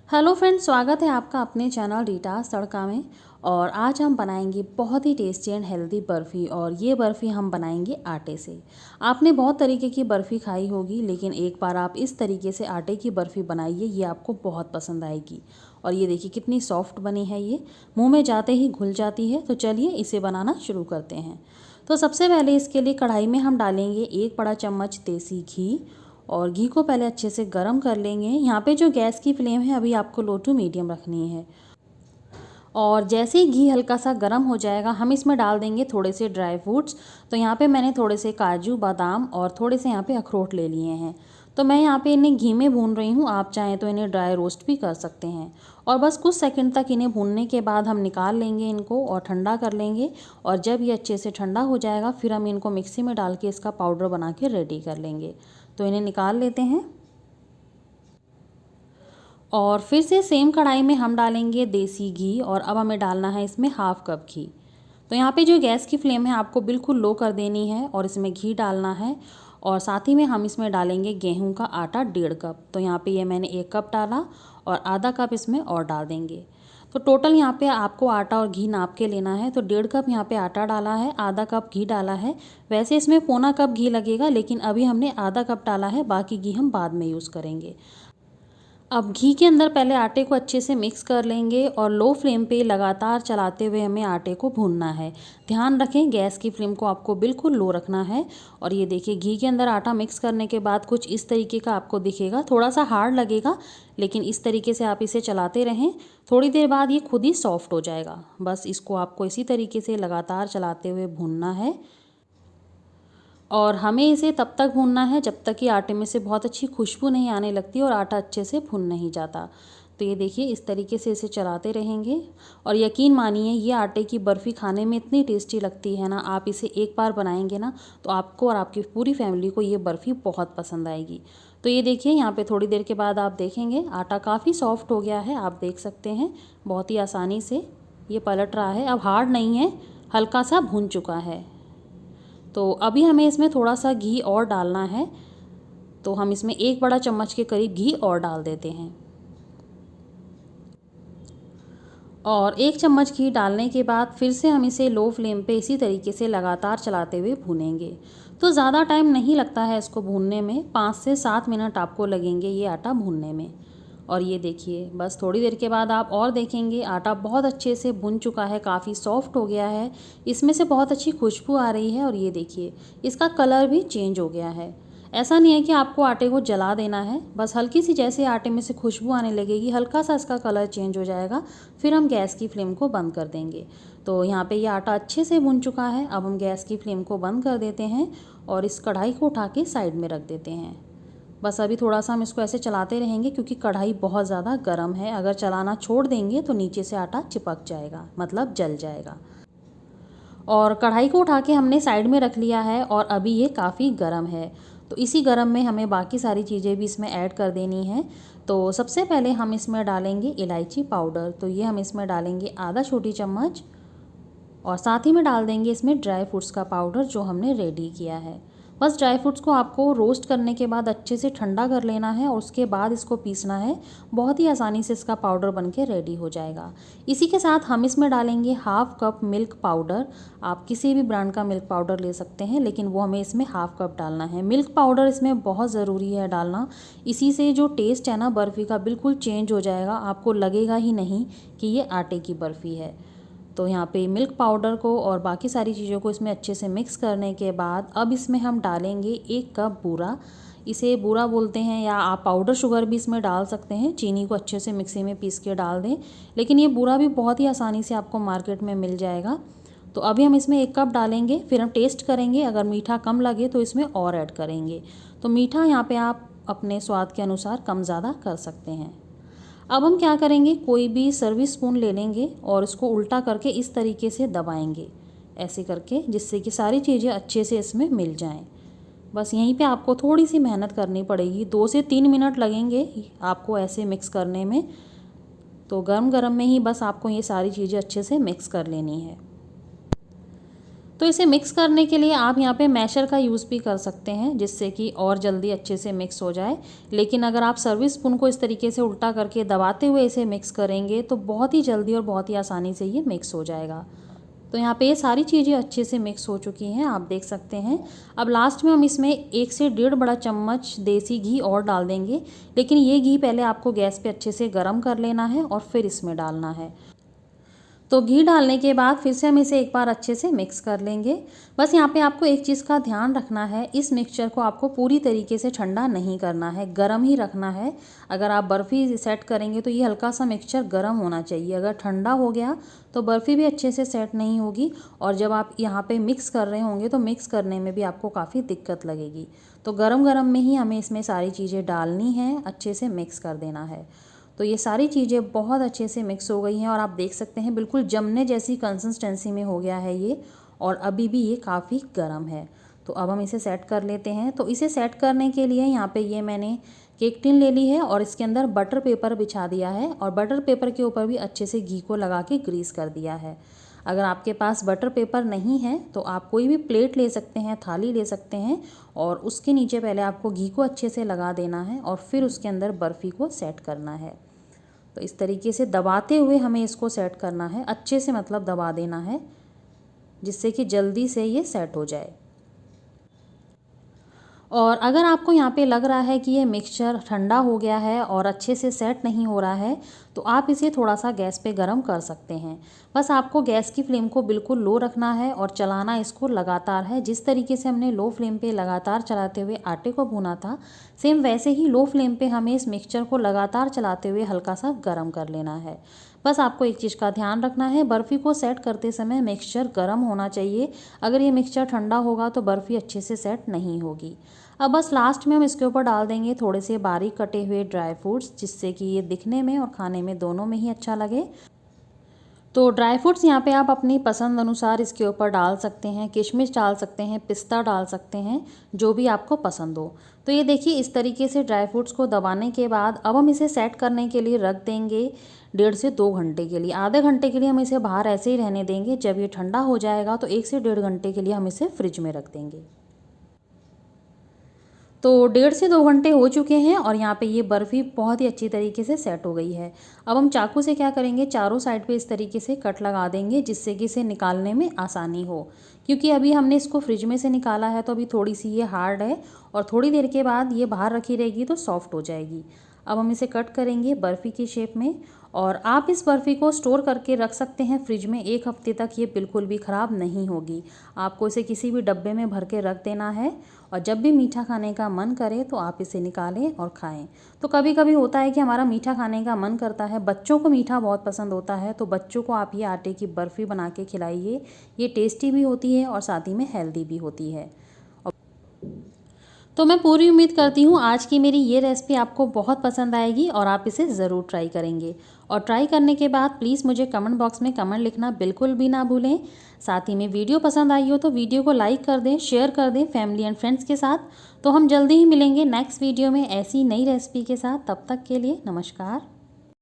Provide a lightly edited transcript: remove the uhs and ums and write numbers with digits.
Hello friends, स्वागत है आपका अपने चैनल रीटास तड़का में। और आज हम बनाएंगे बहुत ही टेस्टी एंड हेल्दी बर्फ़ी। और ये बर्फ़ी हम बनाएंगे आटे से। आपने बहुत तरीके की बर्फ़ी खाई होगी, लेकिन एक बार आप इस तरीके से आटे की बर्फ़ी बनाइए, ये आपको बहुत पसंद आएगी। और ये देखिए कितनी सॉफ्ट बनी है, ये मुंह में जाते ही घुल जाती है। तो चलिए इसे बनाना शुरू करते हैं। तो सबसे पहले इसके लिए कढ़ाई में हम डालेंगे 1 बड़ा चम्मच देसी घी। और घी को पहले अच्छे से गरम कर लेंगे। यहाँ पे जो गैस की फ्लेम है अभी आपको लो टू मीडियम रखनी है। और जैसे ही घी हल्का सा गर्म हो जाएगा, हम इसमें डाल देंगे थोड़े से ड्राई फ्रूट्स। तो यहाँ पे मैंने थोड़े से काजू, बादाम और थोड़े से यहाँ पे अखरोट ले लिए हैं। तो मैं यहाँ पे इन्हें घी में भून रही हूँ, आप चाहें तो इन्हें ड्राई रोस्ट भी कर सकते हैं। और बस कुछ सेकंड तक इन्हें भूनने के बाद हम निकाल लेंगे इनको और ठंडा कर लेंगे। और जब ये अच्छे से ठंडा हो जाएगा, फिर हम इनको मिक्सी में डाल के इसका पाउडर बना के रेडी कर लेंगे। तो इन्हें निकाल लेते हैं। और फिर से सेम कढ़ाई में हम डालेंगे देसी घी। और अब हमें डालना है इसमें हाफ कप घी। तो यहाँ पे जो गैस की फ्लेम है आपको बिल्कुल लो कर देनी है और इसमें घी डालना है। और साथ ही में हम इसमें डालेंगे गेहूं का आटा 1.5 कप। तो यहाँ पे ये मैंने 1 कप डाला और आधा कप इसमें और डाल देंगे। तो टोटल यहाँ पे आपको आटा और घी नाप के लेना है। तो 1.5 कप यहाँ पे आटा डाला है, आधा कप घी डाला है। वैसे इसमें पौना कप घी लगेगा, लेकिन अभी हमने आधा कप डाला है, बाकी घी हम बाद में यूज़ करेंगे। अब घी के अंदर पहले आटे को अच्छे से मिक्स कर लेंगे और लो फ्लेम पे लगातार चलाते हुए हमें आटे को भूनना है। ध्यान रखें, गैस की फ्लेम को आपको बिल्कुल लो रखना है। और ये देखिए घी के अंदर आटा मिक्स करने के बाद कुछ इस तरीके का आपको दिखेगा। थोड़ा सा हार्ड लगेगा, लेकिन इस तरीके से आप इसे चलाते रहें। थोड़ी देर बाद ये खुद ही सॉफ्ट हो जाएगा। बस इसको आपको इसी तरीके से लगातार चलाते हुए भूनना है। और हमें इसे तब तक भूनना है जब तक कि आटे में से बहुत अच्छी खुशबू नहीं आने लगती और आटा अच्छे से भुन नहीं जाता। तो ये देखिए इस तरीके से इसे चलाते रहेंगे। और यकीन मानिए, ये आटे की बर्फ़ी खाने में इतनी टेस्टी लगती है ना, आप इसे एक बार बनाएंगे ना तो आपको और आपकी पूरी फैमिली को ये बर्फ़ी बहुत पसंद आएगी। तो ये देखिए यहाँ पे थोड़ी देर के बाद आप देखेंगे आटा काफ़ी सॉफ्ट हो गया है। आप देख सकते हैं बहुत ही आसानी से ये पलट रहा है। अब हार्ड नहीं है, हल्का सा भुन चुका है। तो अभी हमें इसमें थोड़ा सा घी और डालना है। तो हम इसमें 1 बड़ा चम्मच के करीब घी और डाल देते हैं। और 1 चम्मच घी डालने के बाद फिर से हम इसे लो फ्लेम पे इसी तरीके से लगातार चलाते हुए भूनेंगे। तो ज़्यादा टाइम नहीं लगता है इसको भूनने में, 5 से 7 मिनट आपको लगेंगे ये आटा भूनने में। और ये देखिए बस थोड़ी देर के बाद आप और देखेंगे आटा बहुत अच्छे से भुन चुका है, काफ़ी सॉफ्ट हो गया है। इसमें से बहुत अच्छी खुशबू आ रही है। और ये देखिए इसका कलर भी चेंज हो गया है। ऐसा नहीं है कि आपको आटे को जला देना है, बस हल्की सी जैसे आटे में से खुशबू आने लगेगी, हल्का सा इसका कलर चेंज हो जाएगा, फिर हम गैस की फ्लेम को बंद कर देंगे। तो यहाँ पे ये आटा अच्छे से भुन चुका है। अब हम गैस की फ्लेम को बंद कर देते हैं और इस कढ़ाई को उठा के साइड में रख देते हैं। बस अभी थोड़ा सा हम इसको ऐसे चलाते रहेंगे, क्योंकि कढ़ाई बहुत ज़्यादा गर्म है। अगर चलाना छोड़ देंगे तो नीचे से आटा चिपक जाएगा, मतलब जल जाएगा। और कढ़ाई को उठा के हमने साइड में रख लिया है और अभी ये काफ़ी गर्म है। तो इसी गर्म में हमें बाकी सारी चीज़ें भी इसमें ऐड कर देनी है। तो सबसे पहले हम इसमें डालेंगे इलायची पाउडर। तो ये हम इसमें डालेंगे आधा छोटी चम्मच। और साथ ही में डाल देंगे इसमें ड्राई फ्रूट्स का पाउडर जो हमने रेडी किया है। बस ड्राई फ्रूट्स को आपको रोस्ट करने के बाद अच्छे से ठंडा कर लेना है और उसके बाद इसको पीसना है। बहुत ही आसानी से इसका पाउडर बनके रेडी हो जाएगा। इसी के साथ हम इसमें डालेंगे हाफ कप मिल्क पाउडर। आप किसी भी ब्रांड का मिल्क पाउडर ले सकते हैं, लेकिन वो हमें इसमें हाफ कप डालना है। मिल्क पाउडर इसमें बहुत ज़रूरी है डालना। इसी से जो टेस्ट है ना बर्फ़ी का, बिल्कुल चेंज हो जाएगा। आपको लगेगा ही नहीं कि ये आटे की बर्फ़ी है। तो यहाँ पे मिल्क पाउडर को और बाकी सारी चीज़ों को इसमें अच्छे से मिक्स करने के बाद अब इसमें हम डालेंगे 1 कप बूरा। इसे बूरा बोलते हैं, या आप पाउडर शुगर भी इसमें डाल सकते हैं। चीनी को अच्छे से मिक्सी में पीस के डाल दें, लेकिन ये बूरा भी बहुत ही आसानी से आपको मार्केट में मिल जाएगा। तो अभी हम इसमें 1 कप डालेंगे, फिर हम टेस्ट करेंगे। अगर मीठा कम लगे तो इसमें और ऐड करेंगे। तो मीठा यहाँ पे आप अपने स्वाद के अनुसार कम ज़्यादा कर सकते हैं। अब हम क्या करेंगे, कोई भी सर्विस स्पून ले लेंगे और इसको उल्टा करके इस तरीके से दबाएंगे, ऐसे करके, जिससे कि सारी चीज़ें अच्छे से इसमें मिल जाएं। बस यहीं पे आपको थोड़ी सी मेहनत करनी पड़ेगी, 2 से 3 मिनट लगेंगे आपको ऐसे मिक्स करने में। तो गरम गरम में ही बस आपको ये सारी चीज़ें अच्छे से मिक्स कर लेनी है। तो इसे मिक्स करने के लिए आप यहाँ पे मैशर का यूज़ भी कर सकते हैं, जिससे कि और जल्दी अच्छे से मिक्स हो जाए। लेकिन अगर आप सर्विस स्पून को इस तरीके से उल्टा करके दबाते हुए इसे मिक्स करेंगे तो बहुत ही जल्दी और बहुत ही आसानी से ये मिक्स हो जाएगा। तो यहाँ पे ये सारी चीज़ें अच्छे से मिक्स हो चुकी हैं, आप देख सकते हैं। अब लास्ट में हम इसमें 1 से 1.5 बड़ा चम्मच देसी घी और डाल देंगे, लेकिन ये घी पहले आपको गैस पे अच्छे से गर्म कर लेना है और फिर इसमें डालना है। तो घी डालने के बाद फिर से हम इसे एक बार अच्छे से मिक्स कर लेंगे। बस यहाँ पे आपको एक चीज़ का ध्यान रखना है, इस मिक्सचर को आपको पूरी तरीके से ठंडा नहीं करना है, गर्म ही रखना है। अगर आप बर्फ़ी सेट करेंगे तो ये हल्का सा मिक्सचर गर्म होना चाहिए। अगर ठंडा हो गया तो बर्फ़ी भी अच्छे से सेट नहीं होगी और जब आप यहाँ पे मिक्स कर रहे होंगे तो मिक्स करने में भी आपको काफ़ी दिक्कत लगेगी। तो गरम गरम में ही हमें इसमें सारी चीज़ें डालनी हैं, अच्छे से मिक्स कर देना है। तो ये सारी चीज़ें बहुत अच्छे से मिक्स हो गई हैं और आप देख सकते हैं बिल्कुल जमने जैसी कंसिस्टेंसी में हो गया है ये, और अभी भी ये काफ़ी गर्म है। तो अब हम इसे सेट कर लेते हैं। तो इसे सेट करने के लिए यहाँ पे ये मैंने केक टिन ले ली है और इसके अंदर बटर पेपर बिछा दिया है और बटर पेपर के ऊपर भी अच्छे से घी को लगा के ग्रीस कर दिया है। अगर आपके पास बटर पेपर नहीं है तो आप कोई भी प्लेट ले सकते हैं, थाली ले सकते हैं, और उसके नीचे पहले आपको घी को अच्छे से लगा देना है और फिर उसके अंदर बर्फ़ी को सेट करना है। तो इस तरीके से दबाते हुए हमें इसको सेट करना है, अच्छे से मतलब दबा देना है, जिससे कि जल्दी से ये सेट हो जाए। और अगर आपको यहाँ पे लग रहा है कि ये मिक्सचर ठंडा हो गया है और अच्छे से सेट नहीं हो रहा है, तो आप इसे थोड़ा सा गैस पे गरम कर सकते हैं। बस आपको गैस की फ्लेम को बिल्कुल लो रखना है और चलाना इसको लगातार है। जिस तरीके से हमने लो फ्लेम पे लगातार चलाते हुए आटे को भूना था, सेम वैसे ही लो फ्लेम पे हमें इस मिक्सचर को लगातार चलाते हुए हल्का सा गर्म कर लेना है। बस आपको एक चीज़ का ध्यान रखना है, बर्फ़ी को सेट करते समय मिक्सचर गर्म होना चाहिए। अगर ये मिक्सचर ठंडा होगा तो बर्फ़ी अच्छे से सेट नहीं होगी। अब बस लास्ट में हम इसके ऊपर डाल देंगे थोड़े से बारीक कटे हुए ड्राई फ्रूट्स, जिससे कि ये दिखने में और खाने में दोनों में ही अच्छा लगे। तो ड्राई फ्रूट्स यहाँ पे आप अपनी पसंद अनुसार इसके ऊपर डाल सकते हैं, किशमिश डाल सकते हैं, पिस्ता डाल सकते हैं, जो भी आपको पसंद हो। तो ये देखिए इस तरीके से ड्राई फ्रूट्स को दबाने के बाद अब हम इसे सेट करने के लिए रख देंगे 1.5 से 2 घंटे के लिए। आधे घंटे के लिए हम इसे बाहर ऐसे ही रहने देंगे। जब ये ठंडा हो जाएगा तो 1 से 1.5 घंटे के लिए हम इसे फ्रिज में रख देंगे। तो 1.5 से 2 घंटे हो चुके हैं और यहाँ पे ये बर्फ़ी बहुत ही अच्छी तरीके से सेट हो गई है। अब हम चाकू से क्या करेंगे, चारों साइड पे इस तरीके से कट लगा देंगे, जिससे कि इसे निकालने में आसानी हो। क्योंकि अभी हमने इसको फ्रिज में से निकाला है तो अभी थोड़ी सी ये हार्ड है और थोड़ी देर के बाद ये बाहर रखी रहेगी तो सॉफ्ट हो जाएगी। अब हम इसे कट करेंगे बर्फ़ी की शेप में, और आप इस बर्फ़ी को स्टोर करके रख सकते हैं फ्रिज में। 1 हफ्ते तक ये बिल्कुल भी ख़राब नहीं होगी। आपको इसे किसी भी डब्बे में भर के रख देना है और जब भी मीठा खाने का मन करे तो आप इसे निकालें और खाएं। तो कभी कभी होता है कि हमारा मीठा खाने का मन करता है, बच्चों को मीठा बहुत पसंद होता है, तो बच्चों को आप ये आटे की बर्फ़ी बना के खिलाइए। ये टेस्टी भी होती है और साथ ही में हेल्दी भी होती है। तो मैं पूरी उम्मीद करती हूँ आज की मेरी ये रेसिपी आपको बहुत पसंद आएगी और आप इसे ज़रूर ट्राई करेंगे। और ट्राई करने के बाद प्लीज़ मुझे कमेंट बॉक्स में कमेंट लिखना बिल्कुल भी ना भूलें। साथ ही में वीडियो पसंद आई हो तो वीडियो को लाइक कर दें, शेयर कर दें फैमिली एंड फ्रेंड्स के साथ। तो हम जल्दी ही मिलेंगे नेक्स्ट वीडियो में ऐसी नई रेसिपी के साथ। तब तक के लिए नमस्कार।